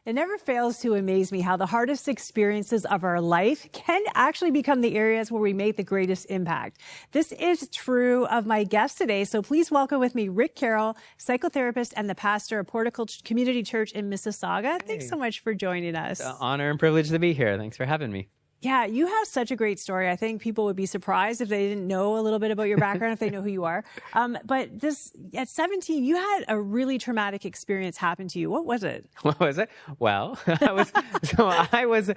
It never fails to amaze me how the hardest experiences of our life can actually become the areas where we make the greatest impact. This is true of my guest today, so please welcome with me Rick Carrol, psychotherapist and the pastor of Portico Community Church in Mississauga. Thanks so much for joining us. It's an honor and privilege to be here. Thanks for having me. Yeah, you have such a great story. I think people would be surprised if they didn't know a little bit about your background, if they know who you are. But at 17, you had a really traumatic experience happen to you. What was it? What was it? Well, I was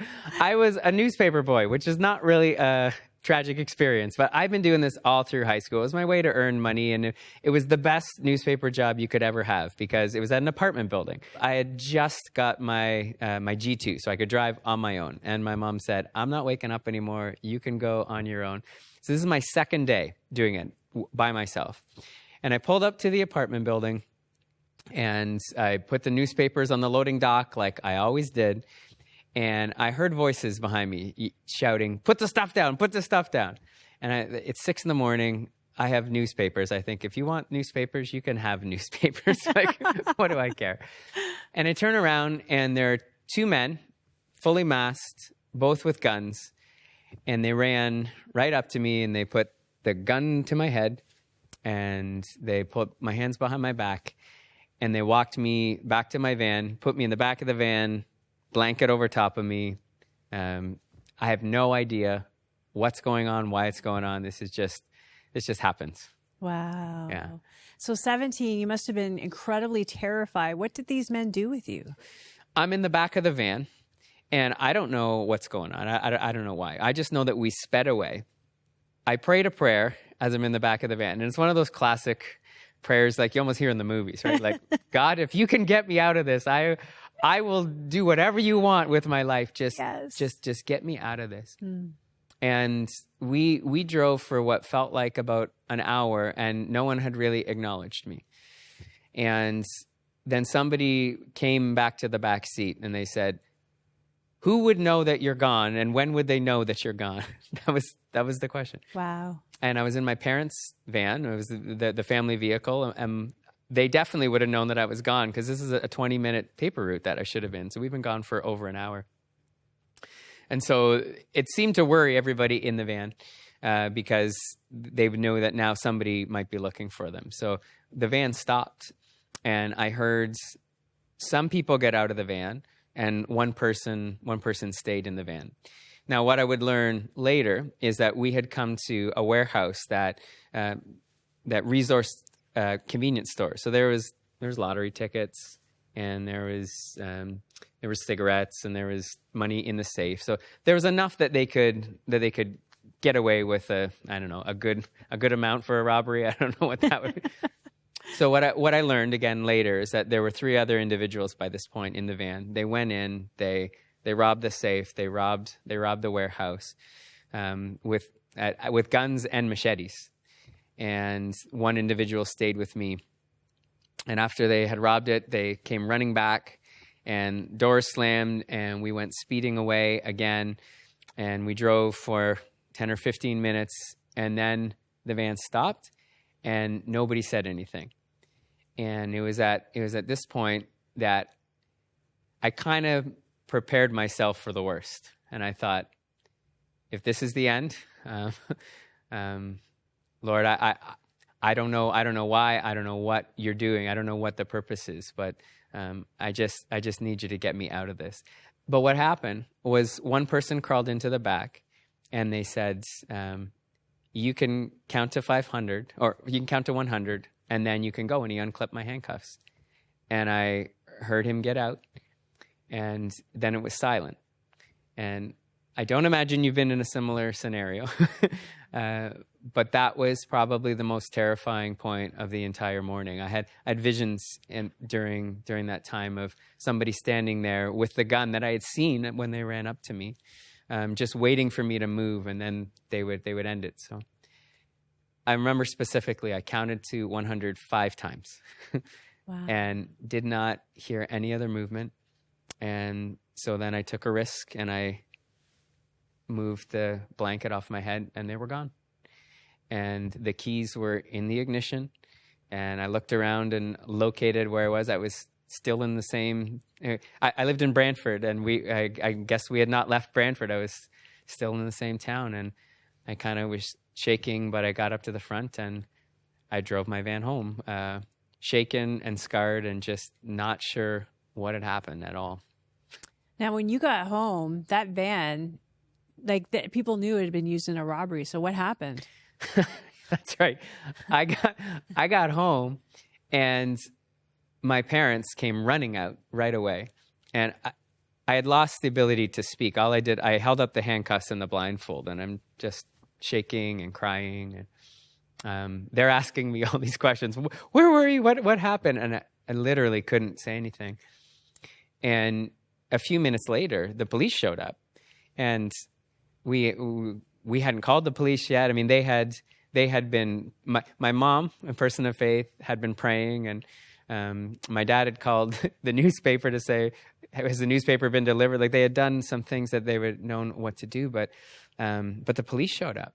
a newspaper boy, which is not really a tragic experience, but I've been doing this all through high school. It was my way to earn money, and it was the best newspaper job you could ever have because it was at an apartment building. I had just got my G2, so I could drive on my own, and my mom said, "I'm not waking up anymore. You can go on your own." So this is my second day doing it by myself, and I pulled up to the apartment building, and I put the newspapers on the loading dock like I always did. And I heard voices behind me shouting, "Put the stuff down, put the stuff down." And it's 6 a.m. I have newspapers. I think if you want newspapers, you can have newspapers. Like, what do I care? And I turn around and there are two men, fully masked, both with guns. And they ran right up to me and they put the gun to my head and they put my hands behind my back and they walked me back to my van, put me in the back of the van, blanket over top of me. I have no idea what's going on, why it's going on. This just happens. Wow. Yeah. So 17, you must have been incredibly terrified. What did these men do with you? I'm in the back of the van, and I don't know what's going on. I don't know why. I just know that we sped away. I prayed a prayer as I'm in the back of the van, and it's one of those classic prayers like you almost hear in the movies, right? Like, God, if you can get me out of this, I will do whatever you want with my life. Just get me out of this. Mm. And we drove for what felt like about an hour, and no one had really acknowledged me. And then somebody came back to the back seat, and they said, "Who would know that you're gone, and when would they know that you're gone?" That was the question. Wow. And I was in my parents' van. It was the family vehicle, and they definitely would have known that I was gone because this is a 20-minute paper route that I should have been. So we've been gone for over an hour. And so it seemed to worry everybody in the van because they would know that now somebody might be looking for them. So the van stopped, and I heard some people get out of the van, and one person stayed in the van. Now, what I would learn later is that we had come to a warehouse that resourced convenience store. So there was lottery tickets, and there was cigarettes, and there was money in the safe. So there was enough that they could get away with a good amount for a robbery. I don't know what that would be. So what I learned again later is that there were 3 other individuals by this point in the van. They went in, they robbed the safe, they robbed the warehouse with guns and machetes. And one individual stayed with me. And after they had robbed it, they came running back and doors slammed and we went speeding away again. And we drove for 10 or 15 minutes and then the van stopped and nobody said anything. And it was at this point that I kind of prepared myself for the worst. And I thought, if this is the end, Lord, I don't know why, I don't know what you're doing, I don't know what the purpose is, but I just need you to get me out of this. But what happened was one person crawled into the back, and they said, "You can count to 500, or you can count to 100, and then you can go." And he unclipped my handcuffs, and I heard him get out, and then it was silent. And I don't imagine you've been in a similar scenario. But that was probably the most terrifying point of the entire morning. I had visions during that time of somebody standing there with the gun that I had seen when they ran up to me, just waiting for me to move, and then they would end it. So I remember specifically, I counted to 105 times. Wow. And did not hear any other movement. And so then I took a risk and I moved the blanket off my head, and they were gone. And the keys were in the ignition, and I looked around and located where I was. I was still in the same. I lived in Brantford, and I guess we had not left Brantford. I was still in the same town, and I kind of was shaking, but I got up to the front and I drove my van home, shaken and scarred and just not sure what had happened at all. Now, when you got home, that van, people knew it had been used in a robbery. So what happened? That's right. I got home, and my parents came running out right away. And I had lost the ability to speak. All I did, I held up the handcuffs and the blindfold, and I'm just shaking and crying. And they're asking me all these questions. Where were you? What happened? And I literally couldn't say anything. And a few minutes later, the police showed up, and we hadn't called the police yet. I mean, they had been, my mom, a person of faith, had been praying, and my dad had called the newspaper to say, has the newspaper been delivered? Like, they had done some things that they would known what to do, but the police showed up,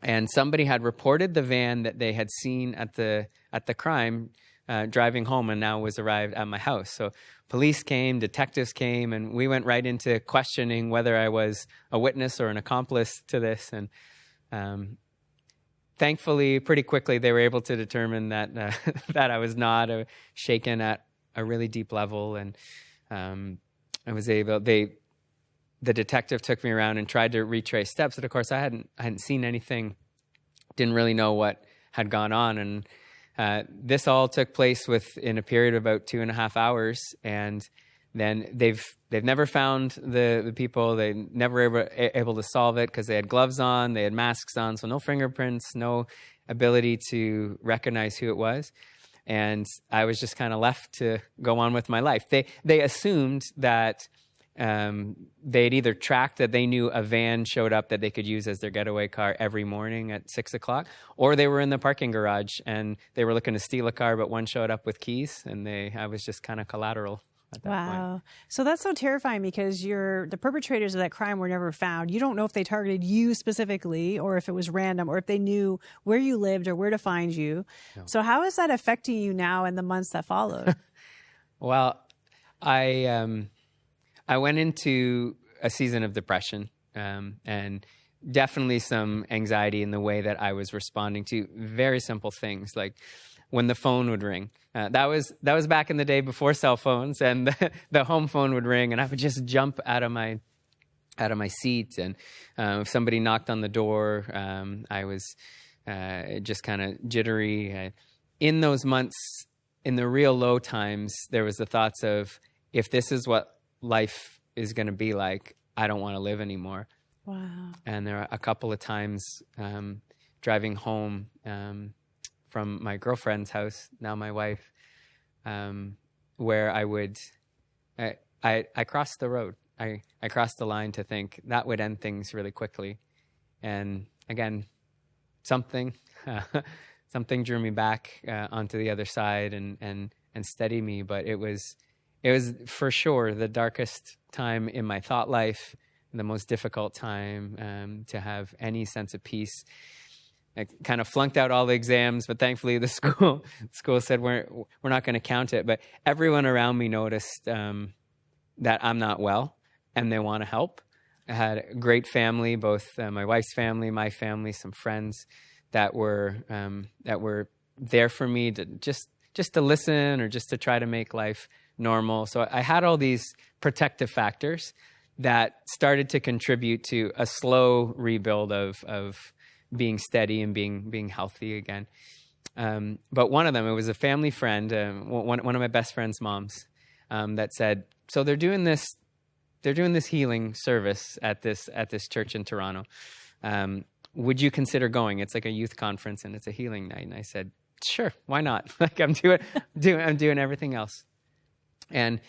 and somebody had reported the van that they had seen at the crime driving home, and now was arrived at my house. So police came, detectives came, and we went right into questioning whether I was a witness or an accomplice to this. And thankfully, pretty quickly, they were able to determine that that I was not shaken at a really deep level. And I was able. The detective took me around and tried to retrace steps, but of course, I hadn't seen anything, didn't really know what had gone on, and this all took place within a period of about 2.5 hours, and then they've never found the people. They never were able to solve it because they had gloves on, they had masks on, so no fingerprints, no ability to recognize who it was. And I was just kind of left to go on with my life. They assumed that they'd either tracked that they knew a van showed up that they could use as their getaway car every morning at 6:00, or they were in the parking garage and they were looking to steal a car, but one showed up with keys, and I was just kind of collateral at that point. Wow. So that's so terrifying, because the perpetrators of that crime were never found. You don't know if they targeted you specifically, or if it was random, or if they knew where you lived or where to find you. No. So how is that affecting you now in the months that followed? Well, I went into a season of depression, and definitely some anxiety in the way that I was responding to very simple things, like when the phone would ring. That was back in the day before cell phones, and the home phone would ring, and I would just jump out of my seat. And if somebody knocked on the door, I was just kind of jittery. In those months, in the real low times, there was the thoughts of, if this is what life is going to be like, I don't want to live anymore. Wow. And there are a couple of times driving home from my girlfriend's house, now my wife, where I crossed the road. I crossed the line to think that would end things really quickly. And again, something drew me back onto the other side and steadied me. But it was for sure the darkest time in my thought life, the most difficult time to have any sense of peace. I kind of flunked out all the exams, but thankfully the school said we're not going to count it. But everyone around me noticed that I'm not well, and they want to help. I had a great family, both my wife's family, my family, some friends that were there for me to just to listen, or just to try to make life normal. So I had all these protective factors that started to contribute to a slow rebuild of being steady and being healthy again. But one of them, it was a family friend, one of my best friend's moms, that said, so they're doing this healing service at this church in Toronto. Would you consider going? It's like a youth conference and it's a healing night. And I said, sure, why not? Like I'm doing everything else. And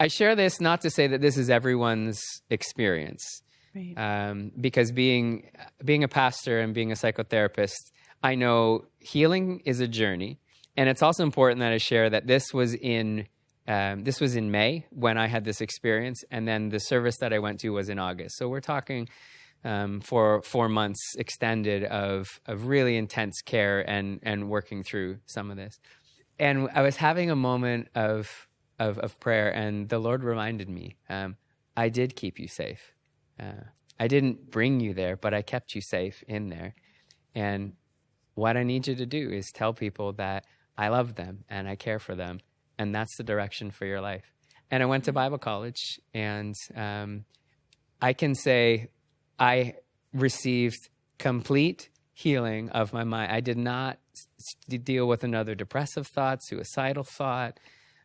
I share this not to say that this is everyone's experience, right. Because being a pastor and being a psychotherapist, I know healing is a journey, and it's also important that I share that this was in May when I had this experience, and then the service that I went to was in August. So we're talking for 4 months extended of really intense care and working through some of this. and I was having a moment of prayer, and the Lord reminded me, I did keep you safe. I didn't bring you there, but I kept you safe in there. And what I need you to do is tell people that I love them and I care for them. And that's the direction for your life. And I went to Bible college, and I can say I received complete healing of my mind. I did not deal with another depressive thought, suicidal thought.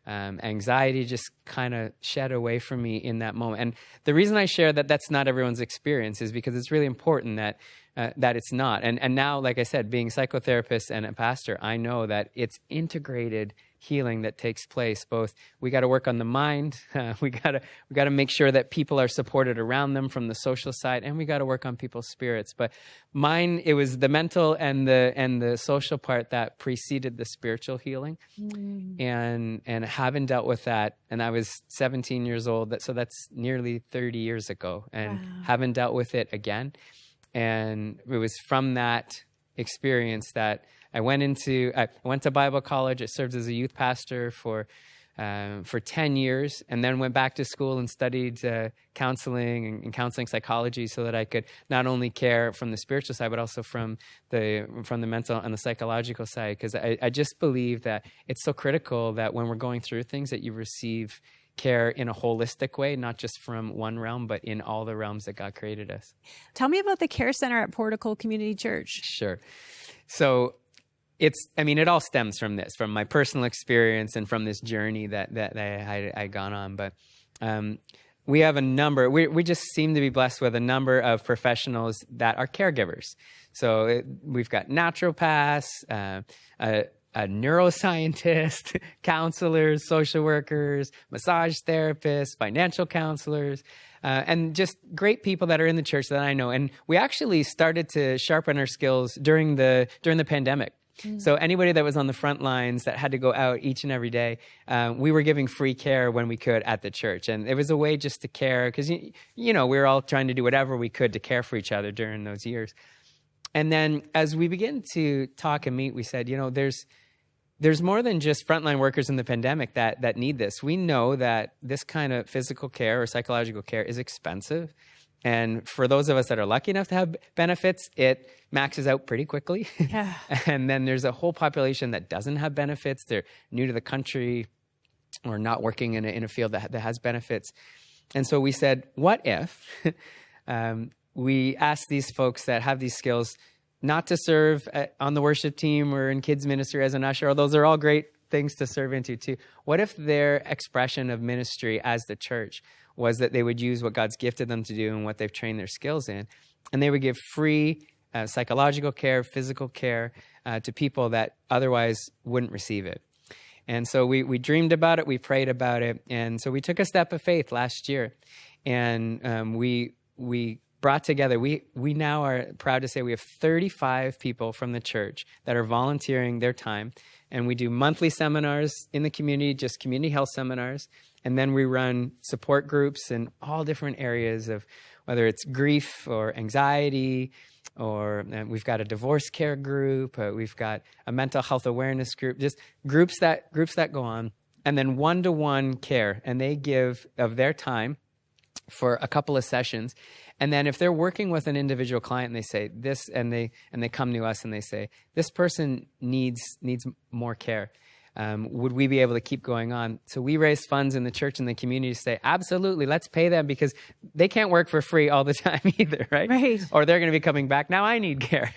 Anxiety just kind of shed away from me in that moment. And the reason I share that that's not everyone's experience is because it's really important that it's not. And now, like I said, being a psychotherapist and a pastor, I know that it's integrated healing that takes place. Both, we got to work on the mind, we got to make sure that people are supported around them from the social side, and we got to work on people's spirits. But mine, it was the mental and the social part that preceded the spiritual healing. And having dealt with that, and I was 17 years old, so that's nearly 30 years ago, and haven't dealt with it again. And it was from that experience that I went to Bible college. I served as a youth pastor for 10 years, and then went back to school and studied counseling and counseling psychology, so that I could not only care from the spiritual side, but also from the mental and the psychological side. Because I just believe that it's so critical that when we're going through things, that you receive care in a holistic way, not just from one realm, but in all the realms that God created us. Tell me about the care center at Portico Community Church. Sure. So it all stems from this, from my personal experience and from this journey that I had gone on. But we have a number, we just seem to be blessed with a number of professionals that are caregivers. So we've got naturopaths, a neuroscientist, counselors, social workers, massage therapists, financial counselors, and just great people that are in the church that I know. And we actually started to sharpen our skills during the pandemic. So anybody that was on the front lines that had to go out each and every day, we were giving free care when we could at the church. And it was a way just to care, because, we were all trying to do whatever we could to care for each other during those years. And then as we began to talk and meet, we said, there's more than just frontline workers in the pandemic that need this. We know that this kind of physical care or psychological care is expensive. And for those of us that are lucky enough to have benefits, it maxes out pretty quickly. Yeah. And then there's a whole population that doesn't have benefits. They're new to the country or not working in a field that has benefits. And so we said, what if we ask these folks that have these skills not to serve on the worship team or in kids ministry as an usher, although those are all great things to serve into too. What if their expression of ministry as the church was that they would use what God's gifted them to do and what they've trained their skills in, and they would give free psychological care, physical care to people that otherwise wouldn't receive it. And so we dreamed about it, we prayed about it, and so we took a step of faith last year, and we brought together, we now are proud to say we have 35 people from the church that are volunteering their time, and we do monthly seminars in the community, just community health seminars, and then we run support groups in all different areas of whether it's grief or anxiety, or we've got a divorce care group, we've got a mental health awareness group, just groups that go on, and then one-to-one care, and they give of their time for a couple of sessions. And then if they're working with an individual client and they say this, and they come to us and they say, this person needs more care, would we be able to keep going on? So we raise funds in the church and the community to say, absolutely, let's pay them, because they can't work for free all the time either, right? Right. Or they're going to be coming back, now I need care.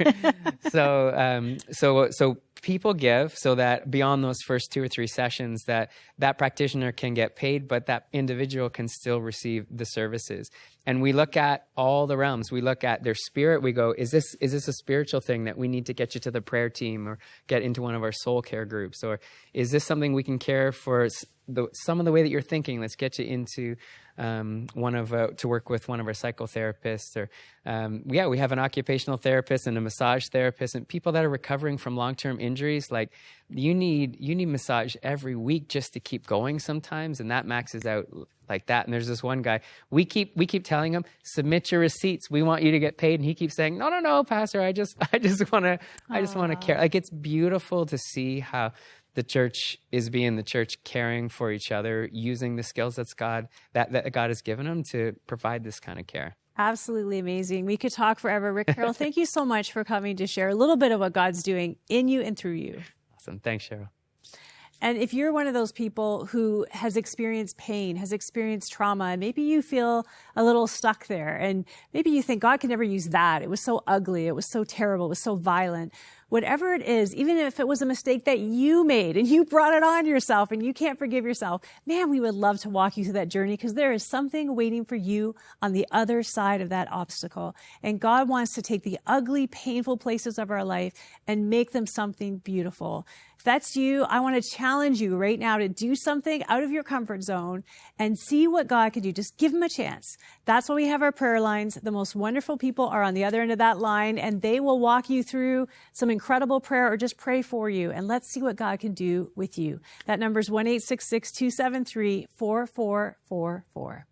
So people give so that beyond those first 2 or 3 sessions that practitioner can get paid, but that individual can still receive the services. And we look at all the realms. We look at their spirit. We go, is this a spiritual thing that we need to get you to the prayer team or get into one of our soul care groups? Or is this something we can care for some of the way that you're thinking? Let's get you into to work with one of our psychotherapists. Or we have an occupational therapist and a massage therapist, and people that are recovering from long-term injuries. Like you need massage every week just to keep going sometimes, and that maxes out like that. And there's this one guy, we keep telling him, submit your receipts, we want you to get paid, and he keeps saying, no, pastor, I just want to care. Like, it's beautiful to see how the church is being the church, caring for each other, using the skills that God has given them to provide this kind of care. Absolutely amazing. We could talk forever. Rick, Carrol, thank you so much for coming to share a little bit of what God's doing in you and through you. Awesome. Thanks, Cheryl. And if you're one of those people who has experienced pain, has experienced trauma, and maybe you feel a little stuck there, and maybe you think God could never use that. It was so ugly. It was so terrible. It was so violent. Whatever it is, even if it was a mistake that you made and you brought it on yourself and you can't forgive yourself, man, we would love to walk you through that journey because there is something waiting for you on the other side of that obstacle. And God wants to take the ugly, painful places of our life and make them something beautiful. If that's you, I want to challenge you right now to do something out of your comfort zone and see what God can do. Just give him a chance. That's why we have our prayer lines. The most wonderful people are on the other end of that line, and they will walk you through some incredible prayer or just pray for you. And let's see what God can do with you. That number is 1-866-273-4444.